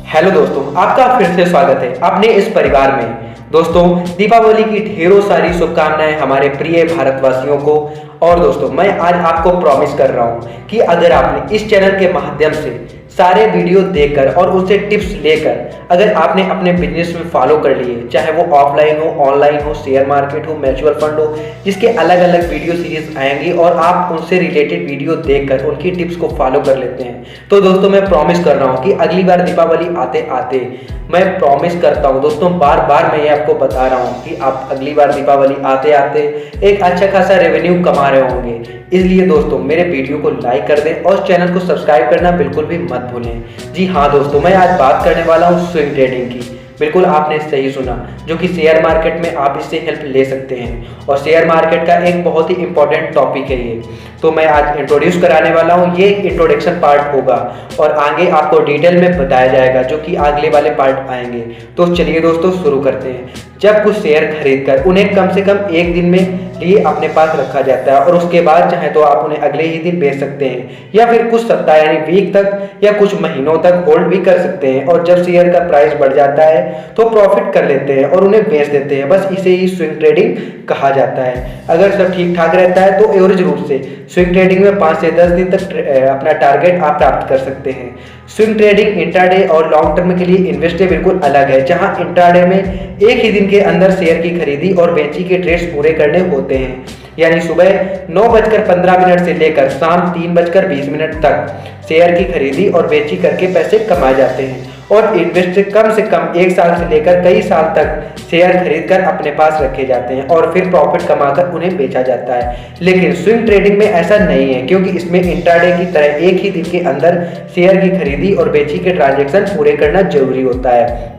Hello दोस्तों, आपका फिर से स्वागत है अपने इस परिवार में। दोस्तों, दीपावली की ढेरों सारी शुभकामनाएं हमारे प्रिय भारतवासियों को। और दोस्तों, मैं आज आपको प्रॉमिस कर रहा हूं कि अगर आपने इस चैनल के माध्यम से सारे वीडियो देखकर और उनसे टिप्स लेकर अगर आपने अपने बिजनेस में फॉलो कर लिए, चाहे वो ऑफलाइन हो, ऑनलाइन हो, शेयर मार्केट हो, म्यूचुअल फंड हो, जिसके अलग अलग वीडियो सीरीज आएंगी और आप उनसे रिलेटेड वीडियो देखकर उनकी टिप्स को फॉलो कर लेते हैं, तो दोस्तों मैं प्रॉमिस कर रहा हूँ कि अगली बार दीपावली आते आते मैं प्रॉमिस करता हूँ दोस्तों, बार बार मैं ये आपको बता रहा हूँ कि आप अगली बार दीपावली आते आते एक अच्छा खासा रेवेन्यू कमा रहे होंगे। इसलिए दोस्तों, मेरे वीडियो को लाइक कर दें और चैनल को सब्सक्राइब करना बिल्कुल भी मत भूलें। जी हाँ दोस्तों, मैं आज बात करने वाला हूँ स्विंग ट्रेडिंग की। बिल्कुल आपने सही सुना, जो कि शेयर मार्केट में आप इससे हेल्प ले सकते हैं और शेयर मार्केट का एक बहुत ही इंपॉर्टेंट टॉपिक है ये। तो मैं आज इंट्रोड्यूस कराने वाला हूँ, ये इंट्रोडक्शन पार्ट होगा और आगे आपको डिटेल में बताया जाएगा जो कि अगले वाले पार्ट आएंगे। तो चलिए दोस्तों शुरू करते हैं। जब कुछ शेयर खरीद कर उन्हें कम से कम एक दिन में लिए अपने पास रखा जाता है और उसके बाद चाहे तो आप उन्हें अगले ही दिन बेच सकते हैं या फिर कुछ सप्ताह यानी वीक तक या कुछ महीनों तक होल्ड भी कर सकते हैं। और जब शेयर का प्राइस बढ़ जाता है तो प्रॉफिट कर लेते हैं और उन्हें बेच देते हैं। बस इसे ही स्विंग ट्रेडिंग कहा जाता है। अगर सब ठीक ठाक रहता है तो एवरेज रूप से स्विंग ट्रेडिंग में 5 से 10 दिन तक अपना टारगेट आप प्राप्त कर सकते हैं। स्विंग ट्रेडिंग इंट्राडे और लॉन्ग टर्म के लिए इन्वेस्टर बिल्कुल अलग है, जहां इंट्राडे में एक ही दिन के अंदर शेयर की खरीदी और बेची के ट्रेड्स पूरे करने होते हैं। यानी सुबह 9:15 से लेकर शाम 3:20 तक शेयर की खरीदी और बेची करके पैसे कमाए जाते हैं। और इन्वेस्टर कम से कम 1 साल से लेकर कई साल तक शेयर खरीदकर अपने पास रखे जाते हैं और फिर प्रॉफिट कमाकर उन्हें बेचा जाता है। लेकिन स्विंग ट्रेडिंग में ऐसा नहीं है, क्योंकि इसमें इंट्राडे की तरह एक ही दिन के अंदर शेयर की खरीदी और बेची के ट्रांजैक्शन पूरे करना जरूरी होता है।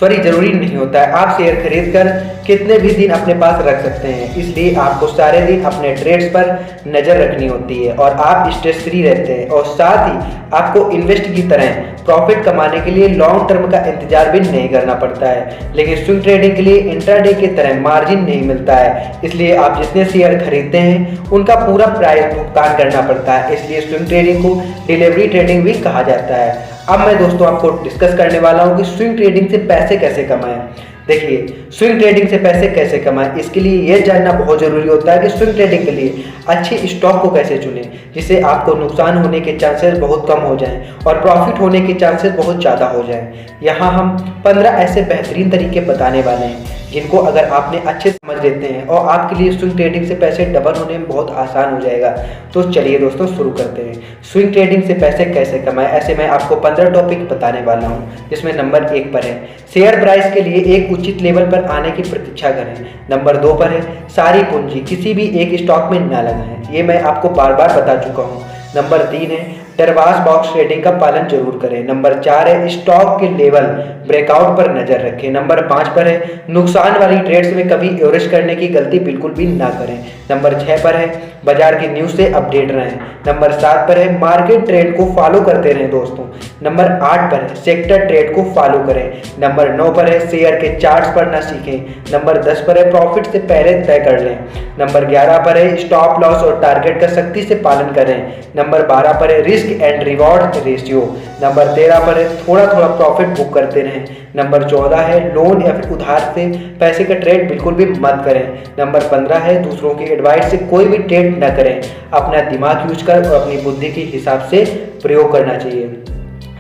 जरूरी नहीं होता है, आप शेयर खरीद कर कितने भी दिन अपने पास रख सकते हैं। इसलिए आपको सारे दिन अपने ट्रेड्स पर नज़र रखनी होती है और आप स्ट्रेस फ्री रहते हैं। और साथ ही आपको इन्वेस्ट की तरह प्रॉफिट कमाने के लिए लॉन्ग टर्म का इंतजार भी नहीं करना पड़ता है। लेकिन स्विंग ट्रेडिंग के लिए इंट्राडे की तरह मार्जिन नहीं मिलता है, इसलिए आप जितने शेयर खरीदते हैं उनका पूरा प्राइस भुगतान करना पड़ता है। इसलिए स्विंग ट्रेडिंग को डिलीवरी ट्रेडिंग भी कहा जाता है। अब मैं दोस्तों आपको डिस्कस करने वाला हूं कि स्विंग ट्रेडिंग से पैसे कैसे कमाएं। देखिए, स्विंग ट्रेडिंग से पैसे कैसे कमाएं, इसके लिए यह जानना बहुत जरूरी होता है कि स्विंग ट्रेडिंग के लिए अच्छे स्टॉक को कैसे चुनें, जिससे आपको नुकसान होने के चांसेस बहुत कम हो जाएं और प्रॉफिट होने के चांसेस बहुत ज़्यादा हो जाएं। यहाँ हम 15 ऐसे बेहतरीन तरीके बताने वाले हैं जिनको अगर आपने अच्छे समझ लेते हैं और आपके लिए स्विंग ट्रेडिंग से पैसे डबल होने में बहुत आसान हो जाएगा। तो चलिए दोस्तों शुरू करते हैं। स्विंग ट्रेडिंग से पैसे कैसे कमाएं, ऐसे मैं आपको 15 टॉपिक बताने वाला हूं, जिसमें नंबर 1 पर है शेयर प्राइस के लिए एक उचित लेवल पर आने की प्रतीक्षा करें। नंबर 2 पर है सारी पूंजी किसी भी एक स्टॉक में न लगाएं, ये मैं आपको बार बार बता चुका हूँ। नंबर 3 है डरवास बॉक्स ट्रेडिंग का पालन जरूर करें। नंबर 4 है स्टॉक के लेवल ब्रेकआउट पर नजर रखें। नंबर 5 पर है नुकसान वाली ट्रेड्स में कभी एवरेज करने की गलती बिल्कुल भी ना करें। नंबर 6 पर है बाजार की न्यूज से अपडेट रहें। नंबर 7 पर है मार्केट ट्रेंड को फॉलो करते रहें दोस्तों। नंबर 8 पर है सेक्टर ट्रेड को फॉलो करें। नंबर 9 पर है शेयर के चार्ट्स पढ़ना सीखें। नंबर 10 पर है प्रॉफिट से पहले तय कर लें। नंबर 11 पर है स्टॉप लॉस और टारगेट का सख्ती से पालन करें। नंबर 12 पर है risk and reward ratio. Number 13 पर है थोड़ा थोड़ा प्रॉफिट बुक करते रहें। नंबर 14 है लोन या फिर उधार से पैसे का ट्रेड बिल्कुल भी मत करें। नंबर 15 है दूसरों की एडवाइस से कोई भी ट्रेड न करें, अपना दिमाग यूज कर और अपनी बुद्धि के हिसाब से प्रयोग करना चाहिए।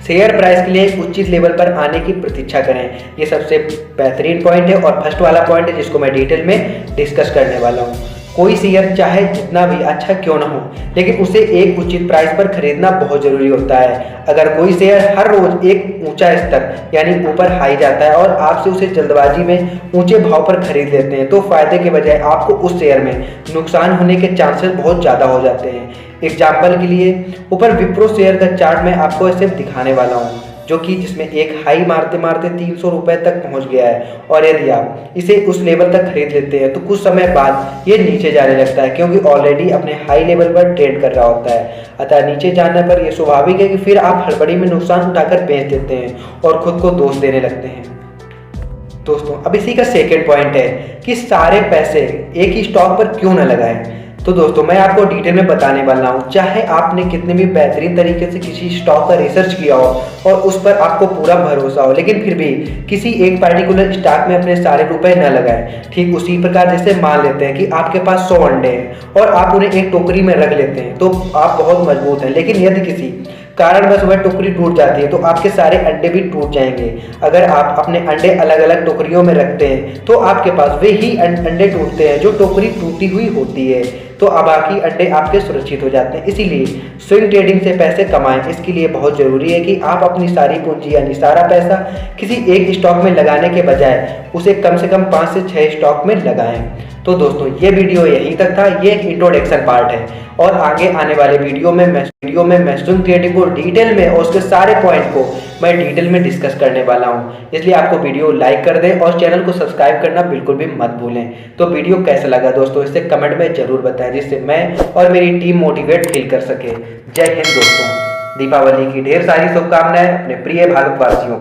शेयर प्राइस के लिए एक उचित लेवल पर आने की प्रतीक्षा करें, ये सबसे बेहतरीन पॉइंट है और फर्स्ट वाला पॉइंट है जिसको मैं डिटेल में डिस्कस करने वाला हूँ। कोई शेयर चाहे जितना भी अच्छा क्यों ना हो, लेकिन उसे एक उचित प्राइस पर खरीदना बहुत जरूरी होता है। अगर कोई शेयर हर रोज एक ऊंचा स्तर यानी ऊपर हाई जाता है और आपसे उसे जल्दबाजी में ऊंचे भाव पर खरीद लेते हैं, तो फायदे के बजाय आपको उस शेयर में नुकसान होने के चांसेस बहुत ज़्यादा हो जाते हैं। एग्जाम्पल के लिए ऊपर विप्रो शेयर का चार्ट मैं आपको सिर्फ दिखाने वाला हूँ, जो कि जिसमें एक हाई मारते मारते 300 रुपए तक पहुंच गया है। और यदि आप इसे उस लेवल तक खरीद लेते हैं तो कुछ समय बाद ये नीचे जाने लगता है, क्योंकि ऑलरेडी अपने हाई लेवल पर ट्रेड कर रहा होता है। अतः नीचे जाने पर यह स्वाभाविक है कि फिर आप हड़बड़ी में नुकसान उठाकर बेच देते हैं और खुद को दोष देने लगते हैं। दोस्तों, अब इसी का सेकेंड पॉइंट है कि सारे पैसे एक ही स्टॉक पर क्यों न लगाएं। तो दोस्तों मैं आपको डिटेल में बताने वाला हूँ। चाहे आपने कितने भी बेहतरीन तरीके से किसी स्टॉक का रिसर्च किया हो और उस पर आपको पूरा भरोसा हो, लेकिन फिर भी किसी एक पर्टिकुलर स्टॉक में अपने सारे रुपए न लगाएं। ठीक उसी प्रकार जैसे मान लेते हैं कि आपके पास 100 अंडे हैं और आप उन्हें एक टोकरी में रख लेते हैं तो आप बहुत मजबूत हैं, लेकिन यदि किसी कारणवश वह टोकरी टूट जाती है तो आपके सारे अंडे भी टूट जाएंगे। अगर आप अपने अंडे अलग अलग टोकरियों में रखते हैं तो आपके पास वे ही अंडे टूटते हैं जो टोकरी टूटी हुई होती है, तो अब बाकी अंडे आपके सुरक्षित हो जाते हैं। इसीलिए स्विंग ट्रेडिंग से पैसे कमाएं, इसके लिए बहुत जरूरी है कि आप अपनी सारी पूंजी यानी सारा पैसा किसी एक स्टॉक में लगाने के बजाय उसे कम से कम 5 से 6 स्टॉक में लगाएं। तो दोस्तों ये वीडियो यहीं तक था, ये एक इंट्रोडक्शन पार्ट है और आगे आने वाले वीडियो में मैं स्विंग ट्रेडिंग को डिटेल में और उसके सारे पॉइंट को मैं डिटेल में डिस्कस करने वाला हूं। इसलिए आपको वीडियो लाइक कर दें और चैनल को सब्सक्राइब करना बिल्कुल भी मत भूलें। तो वीडियो कैसा लगा दोस्तों इसे कमेंट में जरूर बताएं, जिससे मैं और मेरी टीम मोटिवेट फील कर सके। जय हिंद दोस्तों, दीपावली की ढेर सारी शुभकामनाएं अपने प्रिय भारतवासियों।